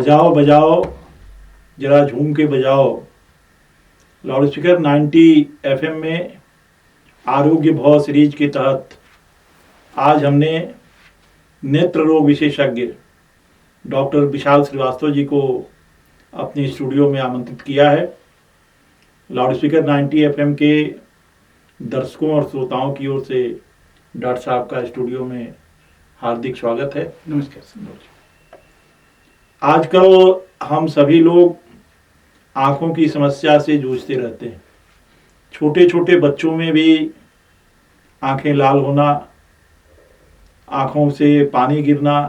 बजाओ बजाओ जरा झूम के बजाओ। लाउड स्पीकर 90 FM में आरोग्य भव सीरीज के तहत आज हमने नेत्र रोग विशेषज्ञ डॉक्टर विशाल श्रीवास्तव जी को अपने स्टूडियो में आमंत्रित किया है। लाउड स्पीकर 90 FM के दर्शकों और श्रोताओं की ओर से डॉक्टर साहब का स्टूडियो में हार्दिक स्वागत है। नमस्कार सर। आजकल हम सभी लोग आँखों की समस्या से जूझते रहते हैं। छोटे छोटे बच्चों में भी आँखें लाल होना, आँखों से पानी गिरना,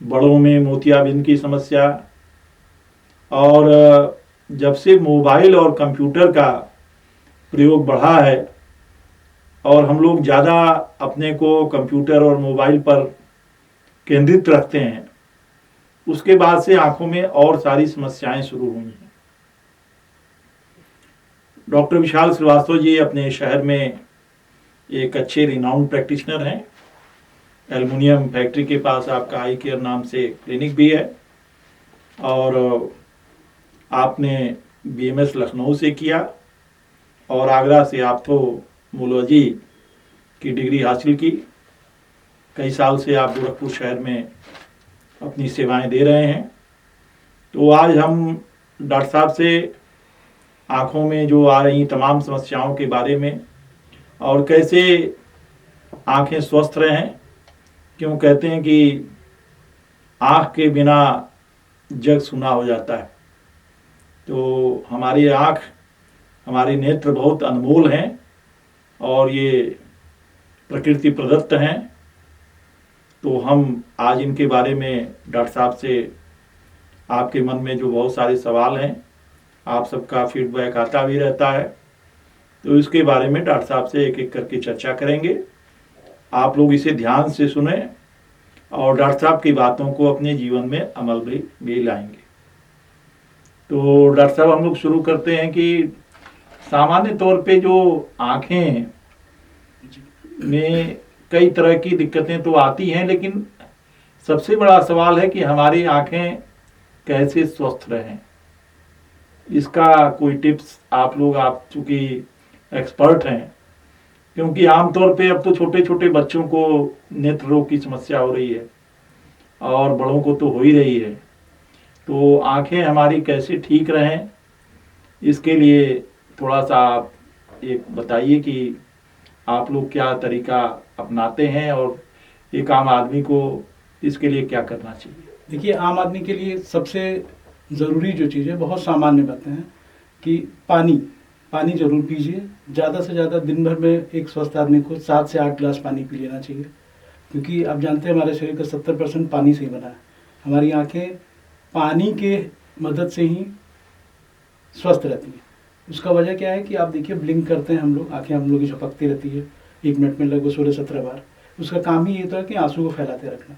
बड़ों में मोतियाबिंद की समस्या, और जब से मोबाइल और कंप्यूटर का प्रयोग बढ़ा है और हम लोग ज़्यादा अपने को कंप्यूटर और मोबाइल पर केंद्रित रखते हैं, उसके बाद से आँखों में और सारी समस्याएं शुरू हुई हैं। डॉक्टर विशाल श्रीवास्तव जी अपने शहर में एक अच्छे रिनाउंड प्रैक्टिशनर हैं। एल्युमिनियम फैक्ट्री के पास आपका आई केयर नाम से क्लिनिक भी है, और आपने BMS लखनऊ से किया और आगरा से ऑप्थेल्मोलॉजी की डिग्री हासिल की। कई साल से आप गोरखपुर शहर में अपनी सेवाएं दे रहे हैं। तो आज हम डॉक्टर साहब से आँखों में जो आ रही तमाम समस्याओं के बारे में और कैसे आँखें स्वस्थ रहें, क्यों कहते हैं कि आँख के बिना जग सूना हो जाता है। तो हमारी आँख, हमारे नेत्र बहुत अनमोल हैं और ये प्रकृति प्रदत्त हैं। तो हम आज इनके बारे में डॉक्टर साहब से, आपके मन में जो बहुत सारे सवाल हैं, आप सबका फीडबैक आता भी रहता है, तो इसके बारे में डॉक्टर साहब से एक एक करके चर्चा करेंगे। आप लोग इसे ध्यान से सुने और डॉक्टर साहब की बातों को अपने जीवन में अमल भी लाएंगे। तो डॉक्टर साहब, हम लोग शुरू करते हैं कि सामान्य तौर पे जो आँखें में कई तरह की दिक्कतें तो आती हैं, लेकिन सबसे बड़ा सवाल है कि हमारी आँखें कैसे स्वस्थ रहें। इसका कोई टिप्स आप चूँकि एक्सपर्ट हैं, क्योंकि आमतौर पे अब तो छोटे छोटे बच्चों को नेत्र रोग की समस्या हो रही है और बड़ों को तो हो ही रही है। तो आँखें हमारी कैसे ठीक रहें, इसके लिए थोड़ा सा आप एक बताइए कि आप लोग क्या तरीका अपनाते हैं और एक आम आदमी को इसके लिए क्या करना चाहिए। देखिए, आम आदमी के लिए सबसे ज़रूरी जो चीज़ है, बहुत सामान्य बातें हैं कि पानी जरूर पीजिए। ज़्यादा से ज़्यादा दिन भर में एक स्वस्थ आदमी को 7 से 8 गिलास पानी पी लेना चाहिए, क्योंकि आप जानते हैं हमारे शरीर का 70% पानी से ही बना है। हमारी आँखें पानी के मदद से ही स्वस्थ रहती हैं। उसका वजह क्या है कि आप देखिए, ब्लिंक करते हैं हम लोग, आँखें हम लोग की झपकती रहती है 1 मिनट में लगभग 16-17 बार। उसका काम ही ये तो है कि आंसू को फैलाते रखना।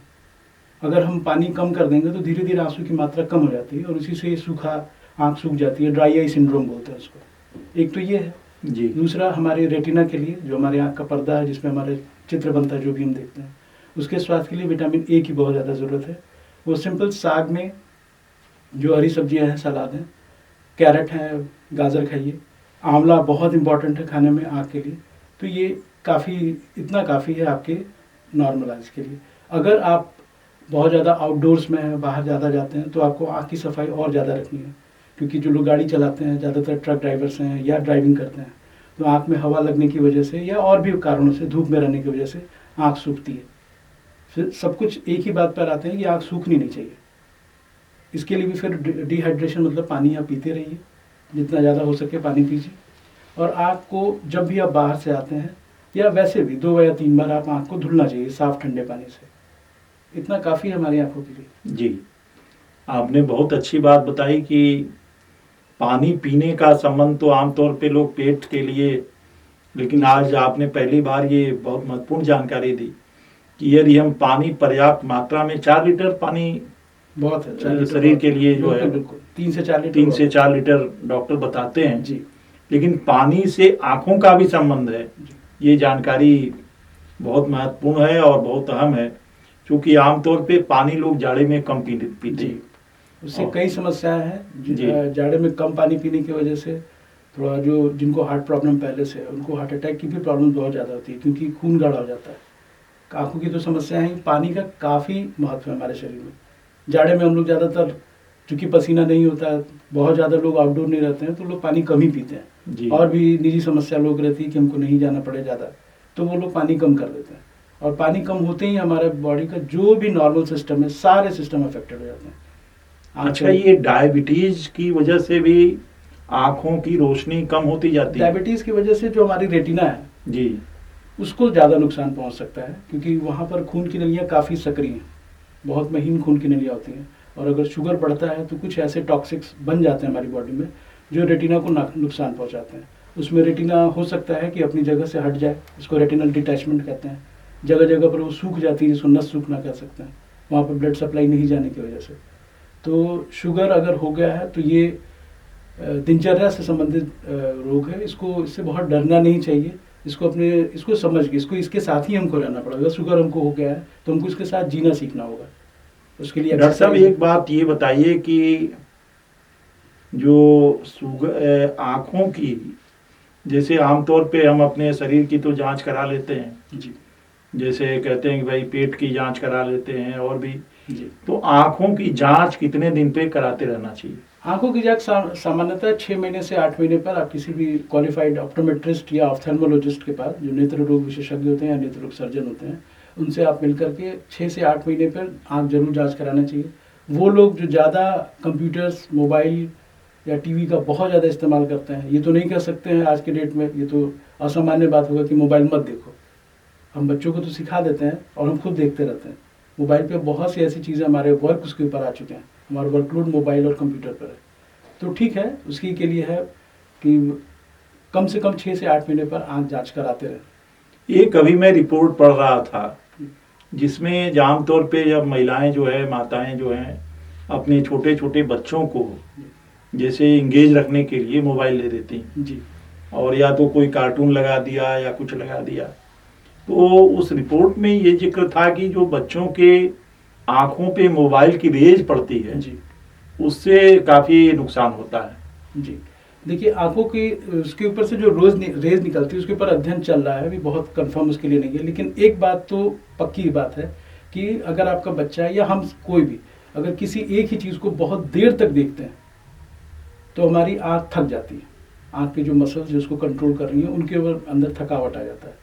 अगर हम पानी कम कर देंगे तो धीरे धीरे आंसू की मात्रा कम हो जाती है और उसी से सूखा आँख सूख जाती है, ड्राई आई सिंड्रोम बोलते हैं उसको। एक तो ये है जी। दूसरा, हमारे रेटिना के लिए, जो हमारे आँख का पर्दा है जिसमें हमारे चित्र बनता है, जो भी हम देखते हैं, उसके स्वास्थ्य के लिए विटामिन A की बहुत ज़्यादा ज़रूरत है। वो सिंपल साग में जो हरी सब्जियां हैं, सलाद हैं, कैरेट हैं, गाजर खाइए। आंवला बहुत इंपॉर्टेंट है खाने में आँख के लिए। तो ये इतना काफ़ी है आपके नॉर्मल आइज के लिए। अगर आप बहुत ज़्यादा आउटडोर्स में हैं, बाहर ज़्यादा जाते हैं, तो आपको आँख की सफाई और ज़्यादा रखनी है, क्योंकि जो लोग गाड़ी चलाते हैं, ज़्यादातर ट्रक ड्राइवर्स हैं या ड्राइविंग करते हैं, तो आँख में हवा लगने की वजह से या और भी कारणों से, धूप में रहने की वजह से आँख सूखती है। फिर सब कुछ एक ही बात पर आते हैं कि आँख सूखनी नहीं चाहिए। इसके लिए भी फिर डिहाइड्रेशन, मतलब पानी आप पीते रहिए, जितना ज़्यादा हो सके पानी पीजिए। और आँख को जब भी आप बाहर से आते हैं या वैसे भी 2 या 3 बार आप आँख को धुलना चाहिए साफ़ ठंडे पानी से। इतना काफ़ी है हमारी आँखों के लिए। जी, आपने बहुत अच्छी बात बताई कि पानी पीने का संबंध तो आमतौर पे लोग पेट के लिए, लेकिन आज आपने पहली बार ये बहुत महत्वपूर्ण जानकारी दी कि यदि हम पानी पर्याप्त मात्रा में 4 लीटर पानी बहुत है शरीर के लिए जो है, 3 से 4 लीटर, 3 से 4 लीटर डॉक्टर बताते हैं जी। लेकिन पानी से आँखों का भी संबंध है। ये जानकारी बहुत महत्वपूर्ण है और बहुत अहम है, क्योंकि आमतौर पे पानी लोग जाड़े में कम पीते हैं। उससे ओह। कई समस्याएं हैं। जी। जाड़े में कम पानी पीने की वजह से थोड़ा जो जिनको हार्ट प्रॉब्लम पहले से है उनको हार्ट अटैक की भी प्रॉब्लम बहुत ज़्यादा होती है, क्योंकि खून गाढ़ा हो जाता है। आँखों की तो समस्या है, पानी का काफ़ी महत्व है हमारे शरीर में। जाड़े में हम लोग ज़्यादातर, चूँकि पसीना नहीं होता है, बहुत ज़्यादा लोग आउटडोर नहीं रहते हैं, तो लोग पानी कम ही पीते हैं। जी। और भी निजी समस्या लोग रहती है कि हमको नहीं जाना पड़े ज़्यादा, तो वो लोग पानी कम कर देते हैं। और पानी कम होते ही हमारे बॉडी का जो भी नॉर्मल सिस्टम है, सारे सिस्टम अफेक्टेड हो जाते हैं। अच्छा, ये डायबिटीज की वजह से भी आंखों की रोशनी कम होती जाती है? डायबिटीज़ की वजह से जो हमारी रेटिना है जी। उसको ज़्यादा नुकसान पहुंच सकता है, क्योंकि वहाँ पर खून की नलियाँ काफ़ी सक्रिय हैं, बहुत महीन खून की नलियाँ होती हैं। और अगर शुगर बढ़ता है तो कुछ ऐसे टॉक्सिक्स बन जाते हैं हमारी बॉडी में जो रेटिना को नुकसान पहुंचाते हैं। उसमें रेटिना हो सकता है कि अपनी जगह से हट जाए, इसको रेटिनल डिटैचमेंट कहते हैं। जगह जगह पर वो सूख जाती है, जिसको नस सूखना कह सकते हैं, वहाँ पर ब्लड सप्लाई नहीं जाने की वजह से। तो शुगर अगर हो गया है तो ये दिनचर्या से संबंधित रोग है। इससे बहुत डरना नहीं चाहिए। इसको समझ के, इसको इसके साथ ही हमको रहना पड़ेगा। शुगर हमको हो गया है तो हमको इसके साथ जीना सीखना होगा। उसके लिए डॉक्टर साहब, एक्सरसाइज। एक बात ये बताइए कि जो आंखों की, जैसे आमतौर पे हम अपने शरीर की तो जांच करा लेते हैं, जी जैसे कहते हैं कि भाई पेट की जांच करा लेते हैं और भी, जी। तो आंखों की जांच कितने दिन पे कराते रहना चाहिए? आंखों की जांच सामान्यतः 6 महीने से 8 महीने पर आप किसी भी क्वालिफाइड ऑप्टोमेट्रिस्ट या ऑप्थेल्मोलॉजिस्ट के पास, जो नेत्र रोग विशेषज्ञ होते हैं या नेत्र रोग सर्जन होते हैं, उनसे आप मिलकर के 6 से 8 महीने पर आंख जरूर जांच कराना चाहिए। वो लोग जो ज़्यादा कंप्यूटर्स, मोबाइल या टीवी का बहुत ज़्यादा इस्तेमाल करते हैं, ये तो नहीं कह सकते हैं आज के डेट में, ये तो असामान्य बात होगा कि मोबाइल मत देखो। हम बच्चों को तो सिखा देते हैं और हम खुद देखते रहते हैं। मोबाइल पे बहुत सी ऐसी चीज़ें, हमारे वर्क उसके ऊपर आ चुके हैं, हमारा वर्कलोड मोबाइल और कंप्यूटर पर है। तो ठीक है, उसकी के लिए है कि कम से कम 6 से 8 महीने पर आंख जांच कराते रहे। एक अभी मैं रिपोर्ट पढ़ रहा था जिसमें आमतौर पे जब महिलाएं जो है, माताएं जो हैं, अपने छोटे छोटे बच्चों को जैसे इंगेज रखने के लिए मोबाइल दे देती हैं, जी और या तो कोई कार्टून लगा दिया या कुछ लगा दिया। तो उस रिपोर्ट में ये जिक्र था कि जो बच्चों के आंखों पे मोबाइल की रेज पड़ती है, जी उससे काफी नुकसान होता है। जी। देखिए, आंखों की उसके ऊपर से जो रेज निकलती है, उसके ऊपर अध्ययन चल रहा है, अभी बहुत कंफर्म उसके लिए नहीं है। लेकिन एक बात तो पक्की बात है कि अगर आपका बच्चा है या हम कोई भी अगर किसी एक ही चीज़ को बहुत देर तक देखते हैं तो हमारी आँख थक जाती है। आँख के जो मसल्स जो उसको कंट्रोल कर रही हैं, उनके अंदर थकावट आ जाता है।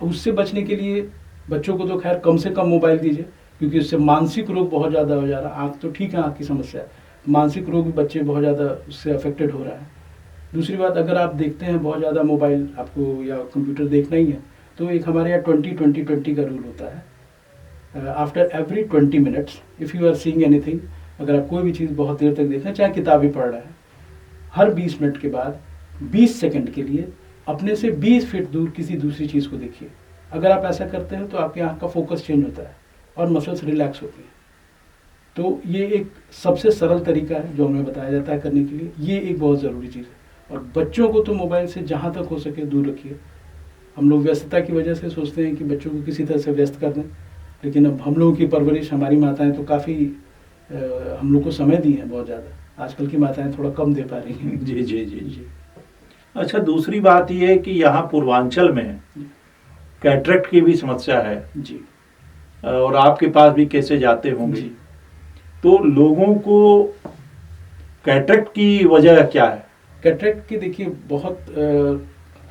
उससे बचने के लिए बच्चों को तो खैर कम से कम मोबाइल दीजिए, क्योंकि उससे मानसिक रोग बहुत ज़्यादा हो जा रहा है। आँख तो ठीक है, आँख की समस्या है, मानसिक रोग भी बच्चे बहुत ज़्यादा उससे अफेक्टेड हो रहा है। दूसरी बात, अगर आप देखते हैं बहुत ज़्यादा मोबाइल आपको या कंप्यूटर देखना ही है, तो एक हमारे यहाँ 20-20-20 का रूल होता है। After every 20 minutes if you are seeing anything, अगर आप कोई भी चीज़ बहुत देर तक देख रहे हैं, चाहे किताब ही पढ़ रहे हैं, हर 20 मिनट के बाद 20 सेकंड के लिए अपने से 20 फीट दूर किसी दूसरी चीज़ को देखिए। अगर आप ऐसा करते हैं तो आपकी आँख का फोकस चेंज होता है और मसल्स रिलैक्स होती हैं। तो ये एक सबसे सरल तरीका है जो हमें बताया जाता है करने के लिए। ये एक बहुत ज़रूरी चीज़ है। और बच्चों को तो मोबाइल से जहाँ तक हो सके दूर रखिए। हम लोग व्यस्तता की वजह से सोचते हैं कि बच्चों को किसी तरह से व्यस्त कर दें, लेकिन अब हम लोगों की परवरिश, हमारी माताएं तो काफ़ी हम लोग को समय दी है बहुत ज़्यादा। आजकल की माताएं थोड़ा कम दे पा रही हैं। जी जी जी जी। अच्छा, दूसरी बात ये है कि यहाँ पूर्वांचल में कैटरेक्ट की भी समस्या है जी और आपके पास भी कैसे जाते होंगे, जी। तो लोगों को कैटरेक्ट की वजह क्या है? कैटरेक्ट की देखिए बहुत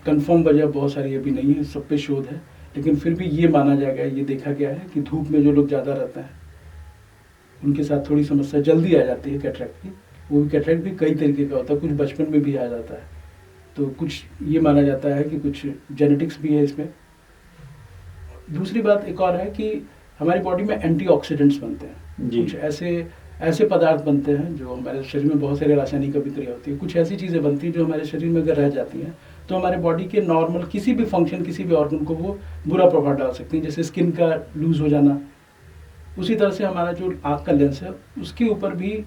कंफर्म वजह बहुत सारी अभी नहीं है, सब पे शोध है, लेकिन फिर भी ये माना जाएगा, ये देखा गया है कि धूप में जो लोग ज़्यादा रहते हैं उनके साथ थोड़ी समस्या जल्दी आ जाती है कैटरेक्ट की। वो भी कैटरेक्ट भी कई तरीके का होता है, कुछ बचपन में भी आ जाता है, तो कुछ ये माना जाता है कि कुछ जेनेटिक्स भी है इसमें। दूसरी बात एक और है कि हमारी बॉडी में एंटीऑक्सीडेंट्स बनते हैं, जी। कुछ ऐसे पदार्थ बनते हैं जो हमारे शरीर में बहुत सारे रासायनिक अभिक्रिया होती है, कुछ ऐसी चीज़ें बनती हैं जो हमारे शरीर में अगर रह जाती हैं तो हमारे बॉडी के नॉर्मल किसी भी फंक्शन, किसी भी ऑर्गन को वो बुरा प्रभाव डाल सकती हैं। जैसे स्किन का लूज हो जाना, उसी तरह से हमारा जो आँख का लेंस है उसके ऊपर भी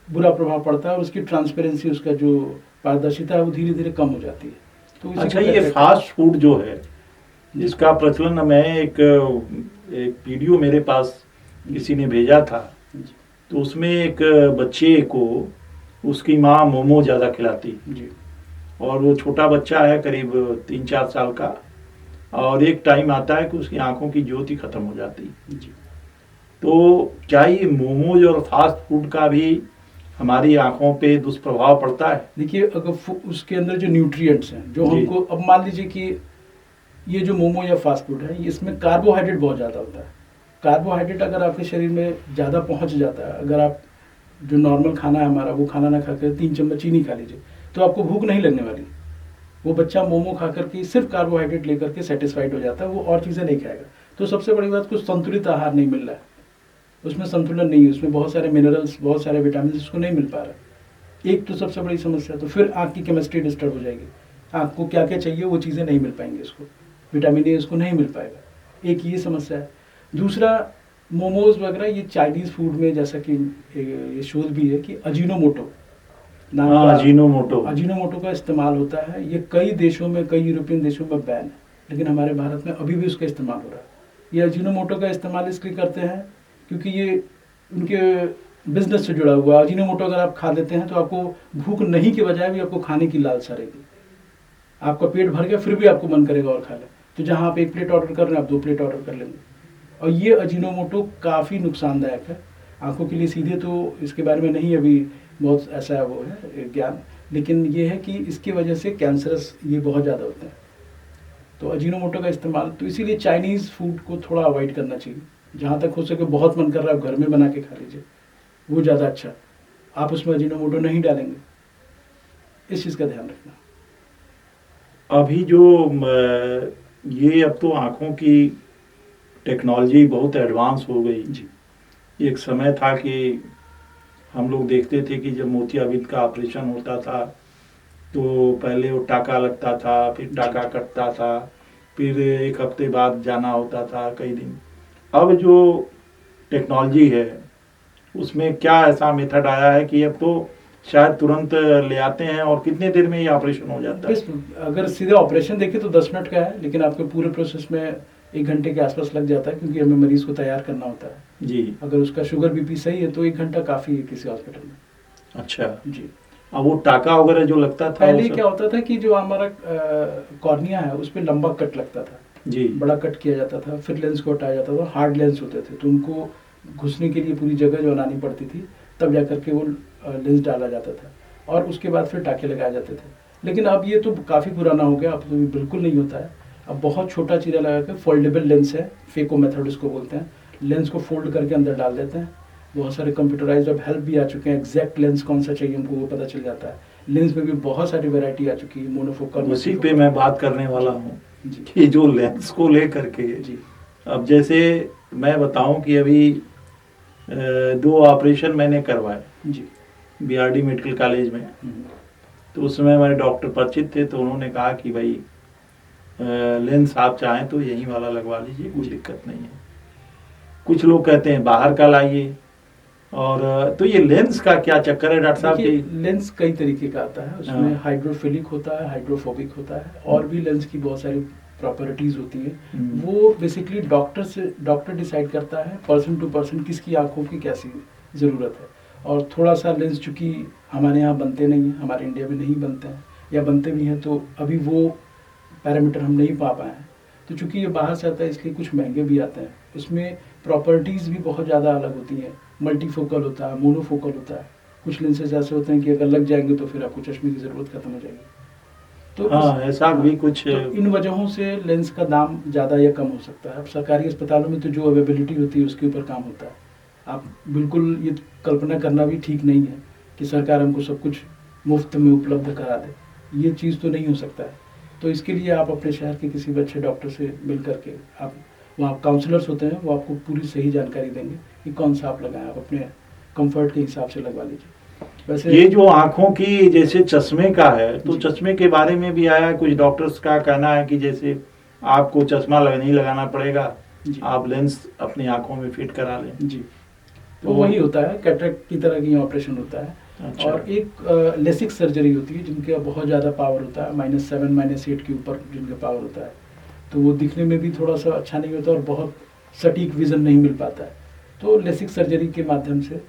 बुरा प्रभाव पड़ता है और उसकी ट्रांसपेरेंसी, उसका जो पारदर्शिता है वो धीरे धीरे कम हो जाती है। तो इसी अच्छा, को ये कैटरेक्ट- फास्ट फूड जो है इसका प्रचलन, मैं एक वीडियो मेरे पास किसी ने भेजा था, जी। तो उसमें एक बच्चे को उसकी माँ मोमो ज़्यादा खिलाती, जी और वो छोटा बच्चा है करीब 3-4 साल का, और एक टाइम आता है कि उसकी आंखों की ज्योति खत्म हो जाती। जी। तो क्या ये मोमोज और फास्ट फूड का भी हमारी आंखों पे दुष्प्रभाव पड़ता है? देखिए, अगर उसके अंदर जो न्यूट्रिएंट्स हैं जो जी। हमको, अब मान लीजिए कि ये जो मोमो या फास्ट फूड है, इसमें कार्बोहाइड्रेट बहुत ज़्यादा होता है। कार्बोहाइड्रेट अगर आपके शरीर में ज़्यादा पहुंच जाता है, अगर आप जो नॉर्मल खाना है हमारा वो खाना ना खाकर 3 चम्मच चीनी खा लीजिए, तो आपको भूख नहीं लगने वाली। वो बच्चा मोमो खा करके सिर्फ कार्बोहाइड्रेट लेकर के सेटिस्फाइड हो जाता है, वो और चीज़ें नहीं खाएगा। तो सबसे बड़ी बात, कुछ संतुलित आहार नहीं मिल रहा है, उसमें संतुलन नहीं है, उसमें बहुत सारे मिनरल्स, बहुत सारे विटामिन उसको नहीं मिल पा रहा है। एक तो सबसे बड़ी समस्या, तो फिर आँख की केमिस्ट्री डिस्टर्ब हो जाएगी। आँख को क्या क्या चाहिए वो चीज़ें नहीं मिल पाएंगी इसको, विटामिन ए उसको नहीं मिल पाएगा। एक ये समस्या है। दूसरा, मोमोज वगैरह ये चाइनीज़ फूड में, जैसा कि ये शोध भी है कि अजीनोमोटो नाम हाँ, का अजीनोमोटो का इस्तेमाल होता है। ये कई देशों में, कई यूरोपियन देशों में बैन है, लेकिन हमारे भारत में अभी भी उसका इस्तेमाल हो रहा है। ये अजीनोमोटो का इस्तेमाल इसलिए करते हैं क्योंकि ये उनके बिजनेस से जुड़ा हुआ है। अजीनोमोटो अगर आप खा लेते हैं तो आपको भूख नहीं के बजाय भी आपको खाने की लालसा रहेगी। आपका पेट भर गया फिर भी आपको मन करेगा और खा लें। तो जहाँ आप 1 प्लेट ऑर्डर कर रहे हैं, आप 2 प्लेट ऑर्डर कर लेंगे। और ये अजीनोमोटो काफ़ी नुकसानदायक है आंखों के लिए। सीधे तो इसके बारे में नहीं अभी बहुत ऐसा वो है ज्ञान, लेकिन ये है कि इसकी वजह से कैंसरस ये बहुत ज़्यादा होते हैं। तो अजीनोमोटो का इस्तेमाल, तो इसीलिए चाइनीज़ फूड को थोड़ा अवॉइड करना चाहिए। जहाँ तक हो सके, बहुत मन कर रहा है आप घर में बना के खा लीजिए, वो ज़्यादा अच्छा। आप उसमें अजीनोमोटो नहीं डालेंगे, इस चीज़ का ध्यान रखना। अभी जो ये अब तो आंखों की टेक्नोलॉजी बहुत एडवांस हो गई जी। एक समय था कि हम लोग देखते थे कि जब मोतियाबिंद का ऑपरेशन होता था तो पहले वो टाका लगता था, फिर टाका कटता था, फिर 1 हफ्ते बाद जाना होता था, कई दिन। अब जो टेक्नोलॉजी है उसमें क्या ऐसा मेथड आया है कि अब तो शायद तुरंत ले आते हैं और कितने देर में ये ऑपरेशन हो जाता है? बस अगर सीधे ऑपरेशन देखें तो 10 मिनट का है, लेकिन आपके पूरे प्रोसेस में 1 घंटे के आसपास लग जाता है, क्योंकि हमें मरीज को तैयार करना होता है। जी। अगर उसका शुगर बीपी सही है तो 1 घंटा काफ़ी है किसी हॉस्पिटल में। अच्छा। जी। अब वो टाका वगैरह जो लगता था, पहले क्या होता था कि जो हमारा कॉर्निया है उस पर लंबा कट लगता था, जी, बड़ा कट किया जाता था, फिर लेंस को हटाया जाता था। हार्ड लेंस होते थे तो उनको घुसने के लिए पूरी जगह जो बनानी पड़ती थी, तब जा करके वो लेंस डाला जाता था, और उसके बाद फिर टाके लगाए जाते थे। लेकिन अब ये तो काफ़ी पुराना हो गया, अब तो बिल्कुल नहीं होता है। अब बहुत छोटा चीरा लगा के फोल्डेबल लेंस है, फेको मेथड इसको बोलते हैं। लेंस को फोल्ड करके अंदर डाल देते हैं। बहुत सारे कंप्यूटराइज्ड अब हेल्प भी आ चुके हैं, एग्जैक्ट लेंस कौन सा चाहिए हमको वो पता चल जाता है। लेंस में भी बहुत सारी वैरायटी आ चुकी है, मोनोफोकल। उसी पे मैं बात करने वाला हूँ जी कि जो लेंस को लेकर के जी अब जैसे मैं बताऊं कि अभी 2 ऑपरेशन मैंने करवाए जी। बीआरडी मेडिकल कॉलेज में। तो उस समय हमारे डॉक्टर परिचित थे, तो उन्होंने कहा कि भाई लेंस आप चाहें तो यही वाला लगवा लीजिए, कोई दिक्कत नहीं है। कुछ लोग कहते हैं बाहर का लाइए, और तो ये लेंस का क्या चक्कर है डॉक्टर साहब? देखिए, लेंस कई तरीके का आता है, उसमें हाँ। हाइड्रोफिलिक होता है, हाइड्रोफोबिक होता है, और भी लेंस की बहुत सारी प्रॉपर्टीज होती है। हम्म। वो बेसिकली डॉक्टर डिसाइड करता है पर्सन टू पर्सन किसकी आंखों की कैसी ज़रूरत है। और थोड़ा सा लेंस चूँकि हमारे यहाँ बनते नहीं हैं, हमारे इंडिया में नहीं बनते हैं, या बनते भी हैं तो अभी वो पैरामीटर हम नहीं पा पाए हैं। तो चूँकि ये बाहर से आता है इसलिए कुछ महंगे भी आते हैं। उसमें प्रॉपर्टीज़ भी बहुत ज़्यादा अलग होती हैं। मल्टीफोकल होता है, मोनोफोकल होता है। कुछ लेंसेज ऐसे होते हैं कि अगर लग जाएंगे तो फिर आपको चश्मे की ज़रूरत खत्म हो जाएगी। तो हाँ, ऐसा भी कुछ। तो इन वजहों से लेंस का दाम ज़्यादा या कम हो सकता है। अब सरकारी अस्पतालों में तो जो अवेलेबिलिटी होती है उसके ऊपर काम होता है। आप बिल्कुल ये कल्पना करना भी ठीक नहीं है कि सरकार हमको सब कुछ मुफ्त में उपलब्ध करा दे, ये चीज़ तो नहीं हो सकता है। तो इसके लिए आप अपने शहर के किसी भी अच्छे डॉक्टर से मिल करके, आप वहाँ काउंसलर्स होते हैं, वो आपको पूरी सही जानकारी देंगे कि कौन सा आप लगाएं। आप अपने कंफर्ट के हिसाब से लगवा लीजिए। वैसे ये जो आंखों की जैसे चश्मे का है, तो जी। चश्मे के बारे में भी आया है, कुछ डॉक्टर्स का कहना है कि जैसे आपको चश्मा नहीं लगाना पड़ेगा, जी आप लेंस अपनी आंखों में फिट करा लें। जी। तो वही होता है, कैटरेक्ट की तरह की ऑपरेशन होता है। अच्छा। और एक लेसिक सर्जरी होती है जिनका बहुत ज़्यादा पावर होता है, -7 -8 के ऊपर जिनका पावर होता है। तो वो दिखने में भी थोड़ा सा अच्छा नहीं होता और बहुत सटीक विज़न नहीं मिल पाता है। तो लेसिक सर्जरी के माध्यम से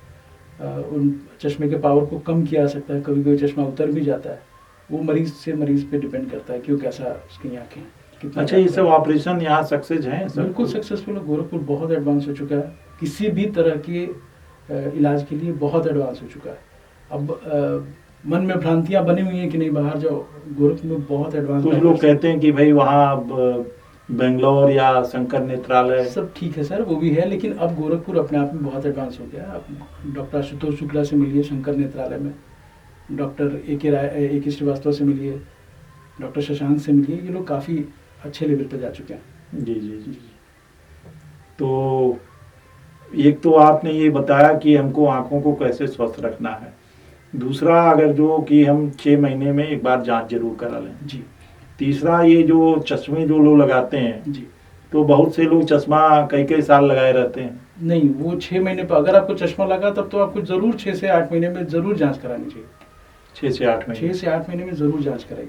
उन चश्मे के पावर को कम किया जा सकता है, कभी कभी चश्मा उतर भी जाता है। वो मरीज से मरीज पे डिपेंड करता है कि वो कैसा उसकी आँखें हैं, कितना अच्छा, ये डॉक्टर सब है। ऑपरेशन यहाँ सक्सेस हैं सब? बिल्कुल सक्सेसफुल है, गोरखपुर बहुत एडवांस हो चुका है, किसी भी तरह के इलाज के लिए बहुत एडवांस हो चुका है। अब मन में भ्रांतियां बनी हुई हैं कि नहीं बाहर जाओ, गोरखपुर में बहुत एडवांस कुछ लोग कहते हैं कि भाई वहाँ बेंगलोर या शंकर नेत्रालय। सब ठीक है सर, वो भी है, लेकिन अब गोरखपुर अपने आप में बहुत एडवांस हो गया है। आप डॉक्टर आशुतोष शुक्ला से मिलिए शंकर नेत्रालय में, डॉक्टर ए के श्रीवास्तव से मिलिए, डॉक्टर शशांक से मिलिए, ये लोग काफ़ी अच्छे लेवल पे जा चुके हैं। जी जी जी। तो एक तो आपने ये बताया कि हमको आंखों को कैसे स्वस्थ रखना है, दूसरा अगर जो कि हम 6 महीने में एक बार जांच जरूर करा लें जी तीसरा ये जो चश्मे जो लोग लगाते हैं, जी। तो बहुत से लोग चश्मा कई कई साल लगाए रहते हैं। नहीं, वो 6 महीने पर अगर आपको चश्मा लगा तब तो आपको जरूर 6 से 8 महीने में जरूर जांच करानी चाहिए। 6 से 8 महीने 6 से 8 महीने में जरूर जांच कराइए,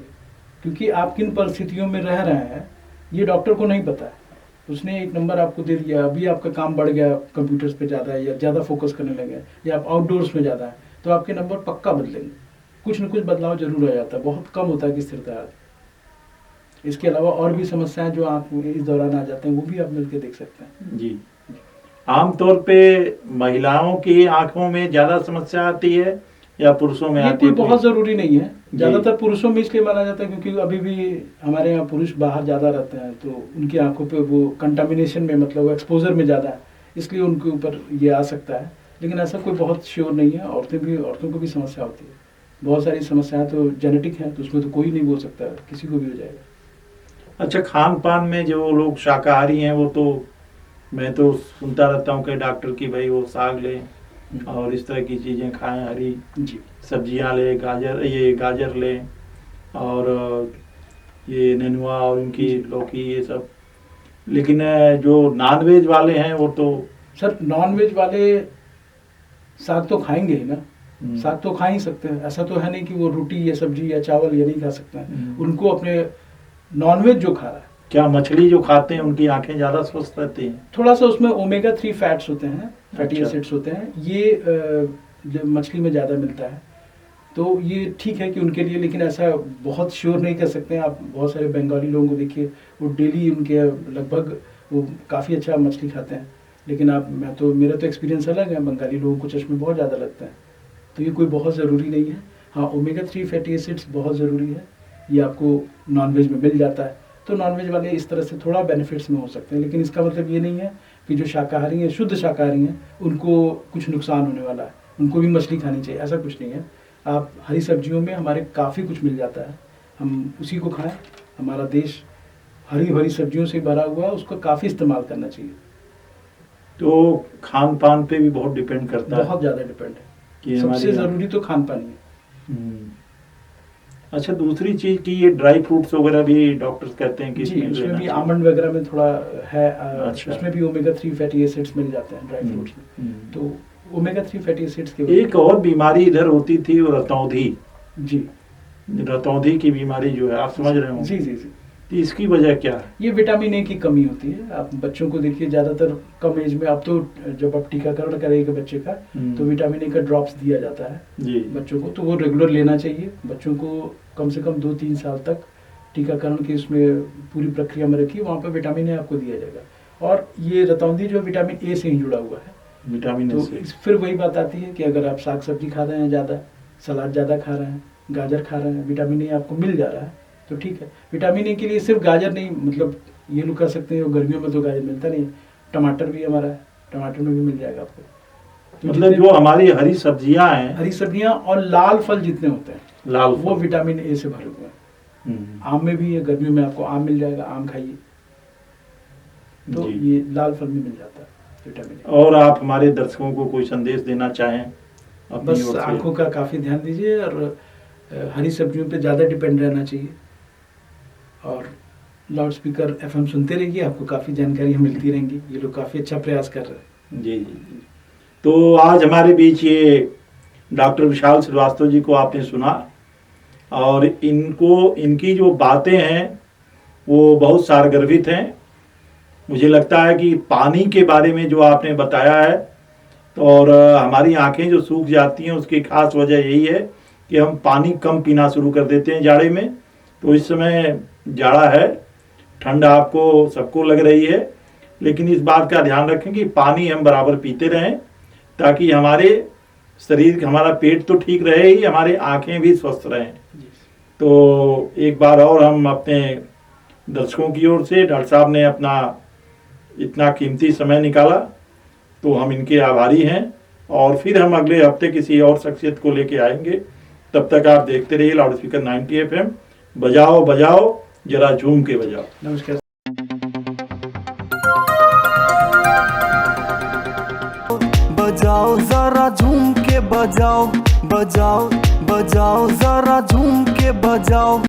क्योंकि आप किन परिस्थितियों में रह रहे हैं ये डॉक्टर को नहीं पता है। उसने एक नंबर आपको दे दिया, अभी आपका काम बढ़ गया, कंप्यूटर्स पे ज़्यादा है या ज़्यादा फोकस करने लगे या आप आउटडोर्स में ज़्यादा है, तो आपके नंबर पक्का बदलेंगे। कुछ न कुछ बदलाव जरूर आ जाता है, बहुत कम होता है कि स्थिरता आती है। इसके अलावा और भी समस्याएं जो आप इस दौरान आ जाते हैं वो भी आप मिलकर देख सकते हैं। जी। आमतौर पे महिलाओं की आंखों में ज्यादा समस्या आती है या पुरुषों में ये आती कोई है? बहुत जरूरी नहीं है, जी। ज्यादातर पुरुषों में इसलिए माना जाता है क्योंकि अभी भी हमारे यहाँ पुरुष बाहर ज्यादा रहते हैं, तो उनकी आंखों पे वो कंटामिनेशन में मतलब एक्सपोजर में ज्यादा है, इसलिए उनके ऊपर ये आ सकता है। लेकिन ऐसा कोई बहुत श्योर नहीं है, औरतों को भी समस्या होती है। बहुत सारी समस्याएं तो जेनेटिक हैं, तो उसमें तो कोई नहीं बोल सकता, किसी को भी हो जाएगा। अच्छा, खान पान में जो लोग शाकाहारी हैं वो तो मैं तो सुनता रहता हूँ कि डॉक्टर की भाई वो साग लें और इस तरह की चीजें खाएं, हरी जी सब्जियां ले, गाजर ले और ये नेनुआ और इनकी जी। लौकी ये सब। लेकिन जो नॉनवेज वाले हैं वो तो सर नॉनवेज वाले साग तो खाएंगे ही ना, साग तो खा ही सकते हैं, ऐसा तो है नहीं कि वो रोटी या सब्जी या चावल ये नहीं खा सकते हैं। उनको अपने नॉनवेज जो खा रहा है, क्या मछली जो खाते हैं उनकी आंखें ज्यादा स्वस्थ रहती हैं? थोड़ा सा उसमें ओमेगा 3 फैट्स होते हैं, फैटी अच्छा। एसिड्स होते हैं, ये जो मछली में ज़्यादा मिलता है, तो ये ठीक है कि उनके लिए, लेकिन ऐसा बहुत श्योर नहीं कर सकते हैं। आप बहुत सारे बंगाली लोगों को देखिए, वो डेली उनके लगभग वो काफ़ी अच्छा मछली खाते हैं, लेकिन मेरा तो एक्सपीरियंस अलग है, बंगाली लोगों को चश्मे बहुत ज़्यादा लगते हैं, तो ये कोई बहुत ज़रूरी नहीं है। हाँ, ओमेगा 3 फैटी एसिड्स बहुत ज़रूरी है, ये आपको नॉनवेज में मिल जाता है, तो नॉनवेज वाले इस तरह से थोड़ा बेनिफिट्स में हो सकते हैं, लेकिन इसका मतलब ये नहीं है कि जो शाकाहारी हैं, शुद्ध शाकाहारी हैं, उनको कुछ नुकसान होने वाला है, उनको भी मछली खानी चाहिए, ऐसा कुछ नहीं है। आप हरी सब्जियों में हमारे काफ़ी कुछ मिल जाता है, हम उसी को खाएं। हमारा देश हरी भरी सब्जियों से भरा हुआ है, उसका काफ़ी इस्तेमाल करना चाहिए। तो खान पान पे भी बहुत डिपेंड करता है, बहुत ज़्यादा डिपेंड है, कि सबसे हमारी ज़रूरी तो खान पान ही है। अच्छा, दूसरी चीज की ये ड्राई फ्रूट्स वगैरह भी डॉक्टर्स कहते हैं कि जी, इसमें उसमें लेना भी चाहिए। आमंड वगैरह में थोड़ा है, अच्छा। उसमें भी ओमेगा 3 फैटी एसिड्स मिल जाते हैं ड्राई फ्रूट्स में, तो ओमेगा 3 फैटी एसिड्स के एक और बीमारी इधर होती थी, वो रतौंधी जी की बीमारी जो है, आप समझ रहे हो? जी जी जी। तो इसकी वजह क्या है? ये विटामिन ए की कमी होती है। आप बच्चों को देखिए, ज़्यादातर कम एज में, अब तो जब आप टीकाकरण करेंगे बच्चे का, तो विटामिन ए का ड्रॉप्स दिया जाता है जी। बच्चों को, तो वो रेगुलर लेना चाहिए। बच्चों को कम से कम 2-3 साल तक टीकाकरण की उसमें पूरी प्रक्रिया में रखिए, वहाँ पर विटामिन ए आपको दिया जाएगा। और ये रतौंधी जो विटामिन ए से ही जुड़ा हुआ है, विटामिन तो ए से। फिर वही बात आती है कि अगर आप साग सब्जी खा रहे हैं ज़्यादा, सलाद ज़्यादा खा रहे हैं, गाजर खा रहे हैं, विटामिन ए आपको मिल जा रहा है, तो ठीक है। विटामिन ए के लिए सिर्फ गाजर नहीं, मतलब ये लोग कह सकते हैं गर्मियों में तो गाजर मिलता नहीं है, टमाटर भी हमारा है, टमाटर में भी मिल जाएगा आपको। तो मतलब जो हमारी हरी सब्जियां हैं, हरी सब्जियां और लाल फल जितने होते हैं, लाल वो फल। विटामिन ए से भरे हुए हैं। आम में भी है, गर्मियों में आपको आम मिल जाएगा, आम खाइए, तो जी। ये लाल फल में मिल जाता है विटामिन ए। और आप हमारे दर्शकों को कोई संदेश देना चाहें अपनी बस ओर से? आंखों का काफ़ी ध्यान दीजिए और हरी सब्जियों पे ज़्यादा डिपेंड रहना चाहिए, और लाउड स्पीकर एफएम सुनते रहिए, आपको काफ़ी जानकारियाँ मिलती रहेंगी। ये लोग काफ़ी अच्छा प्रयास कर रहे हैं। जी जी जी। तो आज हमारे बीच ये डॉक्टर विशाल श्रीवास्तव जी को आपने सुना, और इनकी जो बातें हैं वो बहुत सारगर्भित हैं। मुझे लगता है कि पानी के बारे में जो आपने बताया है तो और हमारी आंखें जो सूख जाती हैं उसकी खास वजह यही है कि हम पानी कम पीना शुरू कर देते हैं जाड़े में। तो इस समय जाड़ा है, ठंड आपको सबको लग रही है, लेकिन इस बात का ध्यान रखें कि पानी हम बराबर पीते रहें ताकि हमारे शरीर, हमारा पेट तो ठीक रहे ही, हमारे आंखें भी स्वस्थ रहें। तो एक बार और हम अपने दर्शकों की ओर से, डॉक्टर साहब ने अपना इतना कीमती समय निकाला तो हम इनके आभारी हैं। और फिर हम अगले हफ्ते किसी और शख्सियत को लेके आएंगे। तब तक आप देखते रहिए लाउड स्पीकर 90 FM। बजाओ बजाओ जरा झूम के बजाओ। नमस्कार। बजाओ जरा झूम के बजाओ, बजाओ बजाओ जरा झूम के बजाओ।